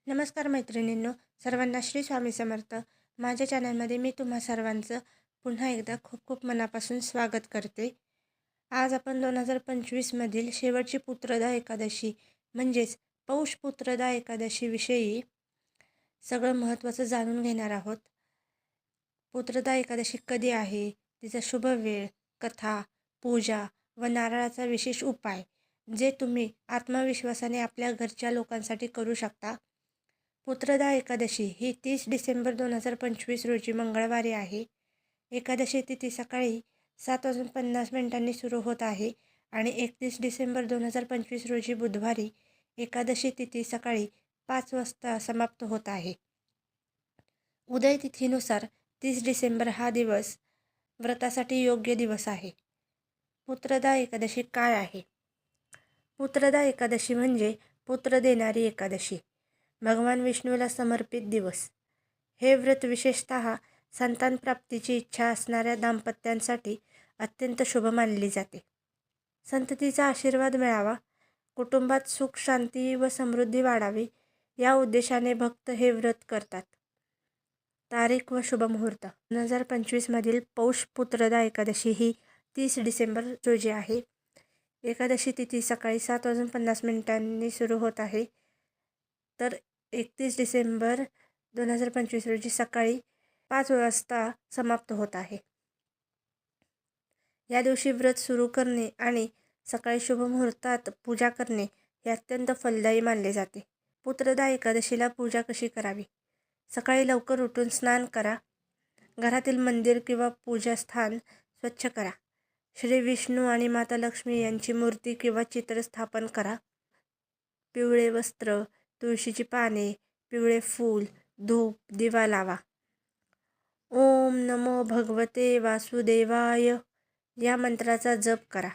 नमस्कार मैत्रिणींनो, सर्वांना श्री स्वामी समर्थ. माझ्या चॅनलमध्ये मी तुम्हा सर्वांचं पुन्हा एकदा खूप खूप मनापासून स्वागत करते. आज आपण 2025मधील शेवटची पुत्रदा एकादशी म्हणजेच पौष पुत्रदा एकादशीविषयी सगळं महत्त्वाचं जाणून घेणार आहोत. पुत्रदा एकादशी कधी आहे, तिचा शुभ वेळ, कथा, पूजा व नारळाचा विशेष उपाय जे तुम्ही आत्मविश्वासाने आपल्या घरच्या लोकांसाठी करू शकता. पुत्रदा एकादशी ही 30 डिसेंबर 2025 रोजी मंगळवारी आहे. एकादशी तिथी सकाळी 7:50 सुरू होत आहे आणि 31 डिसेंबर 2025 रोजी बुधवारी एकादशी तिथी सकाळी 5 वाजता समाप्त होत आहे. उदय तिथीनुसार 30 डिसेंबर हा दिवस व्रतासाठी योग्य दिवस आहे. पुत्रदा एकादशी काय आहे? पुत्रदा एकादशी म्हणजे पुत्र देणारी एकादशी, भगवान विष्णूला समर्पित दिवस. हे व्रत विशेषतः संतानप्राप्तीची इच्छा असणाऱ्या दाम्पत्यांसाठी अत्यंत शुभ मानले जाते. संततीचा आशीर्वाद मिळावा, कुटुंबात सुख शांती व समृद्धी वाढावी या उद्देशाने भक्त हे व्रत करतात. तारीख व शुभमुहूर्त 2025मधील पौष पुत्रदा एकादशी ही 30 डिसेंबर रोजी आहे. एकादशी तिथी सकाळी 7:50 सुरू होत आहे, तर 31 डिसेंबर 2025 रोजी सकाळी 5 वाजता समाप्त होत आहे. या दिवशी व्रत सुरू करणे आणि सकाळी शुभमुहूर्तात पूजा करणे हे अत्यंत फलदायी मानले जाते. पुत्रदा एकादशीला पूजा कशी करावी? सकाळी लवकर उठून स्नान करा. घरातील मंदिर किंवा पूजास्थान स्वच्छ करा. श्री विष्णू आणि माता लक्ष्मी यांची मूर्ती किंवा चित्र स्थापन करा. पिवळे वस्त्र, तुळशीची पाने, पिवळे फूल, धूप, दिवा लावा. ओम नमो भगवते वासुदेवाय या मंत्राचा जप करा.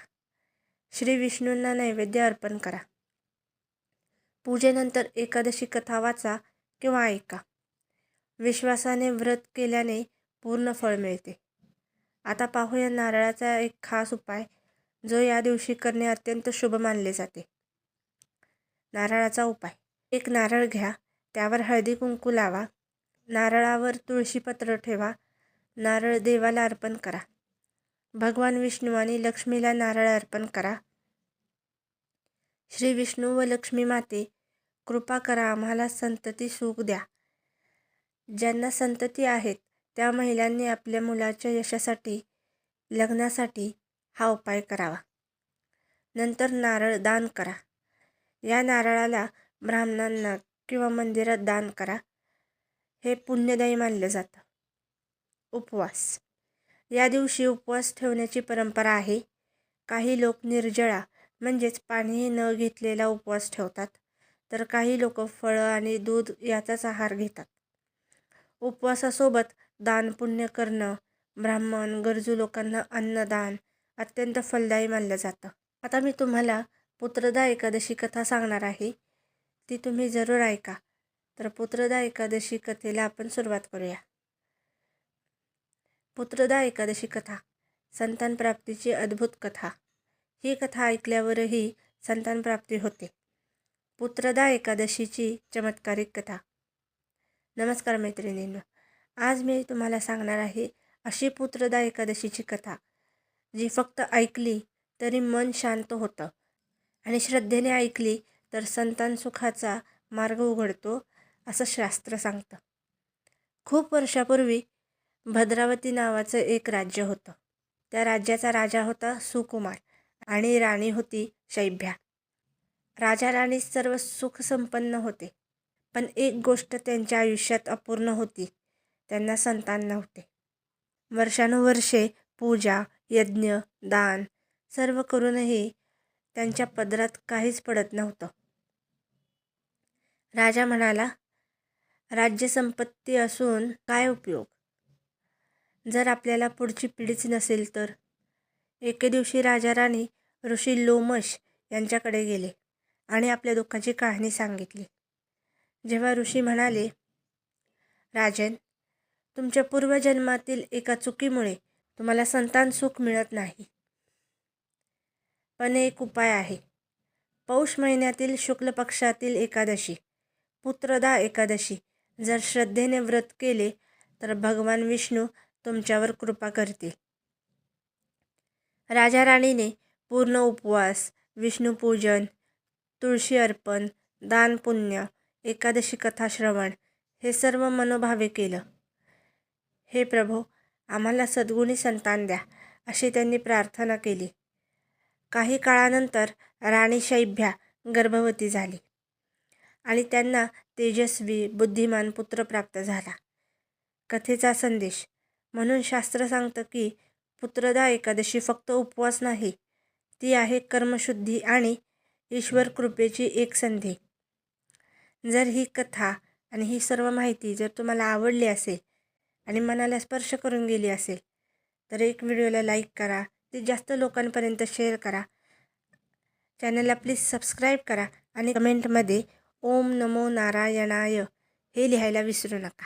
श्री विष्णूंना नैवेद्य अर्पण करा. पूजेनंतर एकादशी कथा वाचा किंवा ऐका. विश्वासाने व्रत केल्याने पूर्ण फळ मिळते. आता पाहूया नारळाचा एक खास उपाय जो या दिवशी करणे अत्यंत शुभ मानले जाते. नारळाचा उपाय: एक नारळ घ्या, त्यावर हळदी कुंकू लावा, नारळावर तुळशीपत्र ठेवा, नारळ देवाला अर्पण करा. भगवान विष्णू आणि लक्ष्मीला नारळ अर्पण करा. श्री विष्णू व लक्ष्मी माते, कृपा करा, आम्हाला संतती सुख द्या. ज्यांना संतती आहेत त्या महिलांनी आपल्या मुलाच्या यशासाठी, लग्नासाठी हा उपाय करावा. नंतर नारळ दान करा. या नारळाला ब्राह्मणांना किंवा मंदिरात दान करा. हे पुण्यदायी मानलं जातं. उपवास: या दिवशी उपवास ठेवण्याची परंपरा आहे. काही लोक निर्जळा म्हणजेच पाणीही न घेतलेला उपवास ठेवतात, तर काही लोक फळं आणि दूध याचाच आहार घेतात. उपवासासोबत दानपुण्य करणं, ब्राह्मण गरजू लोकांना अन्नदान अत्यंत फलदायी मानलं जातं. आता मी तुम्हाला पुत्रदा एकादशी कथा सांगणार आहे, ती तुम्ही जरूर ऐका. तर पुत्रदा एकादशी कथेला आपण सुरुवात करूया. पुत्रदा एकादशी कथा, संतानप्राप्तीची अद्भुत कथा. ही कथा ऐकल्यावरही संतानप्राप्ती होते. पुत्रदा एकादशीची चमत्कारिक कथा. नमस्कार मैत्रिणींनो, आज मी तुम्हाला सांगणार आहे अशी पुत्रदा एकादशीची कथा जी फक्त ऐकली तरी मन शांत होतं आणि श्रद्धेने ऐकली तर संतान सुखाचा मार्ग उघडतो असं शास्त्र सांगतं. खूप वर्षापूर्वी भद्रावती नावाचं एक राज्य होतं. त्या राज्याचा राजा होता सुकुमार आणि राणी होती शैभ्या. राजा राणी सर्व सुखसंपन्न होते, पण एक गोष्ट त्यांच्या आयुष्यात अपूर्ण होती: त्यांना संतान नव्हते. वर्षानुवर्षे पूजा, यज्ञ, दान सर्व करूनही त्यांच्या पदरात काहीच पडत नव्हतं. राजा म्हणाला, राज्यसंपत्ती असून काय उपयोग जर आपल्याला पुढची पिढीच नसेल तर. एके दिवशी राजा राणी ऋषी लोमश यांच्याकडे गेले आणि आपल्या दुःखाची कहाणी सांगितली. जेव्हा ऋषी म्हणाले, राजन, तुमच्या पूर्वजन्मातील एका चुकीमुळे तुम्हाला संतान सुख मिळत नाही, पण एक उपाय आहे. पौष महिन्यातील शुक्ल पक्षातील एकादशी पुत्रदा एकादशी जर श्रद्धेने व्रत केले तर भगवान विष्णू तुमच्यावर कृपा करतील. राजा राणीने पूर्ण उपवास, विष्णुपूजन, तुळशी अर्पण, दान पुण्य, एकादशी कथा श्रवण हे सर्व मनोभावे केलं. हे प्रभो, आम्हाला सद्गुणी संतान द्या, अशी त्यांनी प्रार्थना केली. काही काळानंतर राणी शैब्या गर्भवती झाली आणि त्यांना तेजस्वी बुद्धिमान पुत्र प्राप्त झाला. कथेचा संदेश म्हणून शास्त्र सांगतं की पुत्रदा एकादशी फक्त उपवास नाही, ती आहे कर्मशुद्धी आणि ईश्वर कृपेची एक संधी. जर ही कथा आणि ही सर्व माहिती जर तुम्हाला आवडली असेल आणि मनाला स्पर्श करून गेली असेल तर एक व्हिडिओला लाईक करा, ती जास्त लोकांपर्यंत शेअर करा. चॅनलला प्लीज सबस्क्राईब करा आणि कमेंटमध्ये ओम नमो नारायणाय हे लिहायला विसरू नका.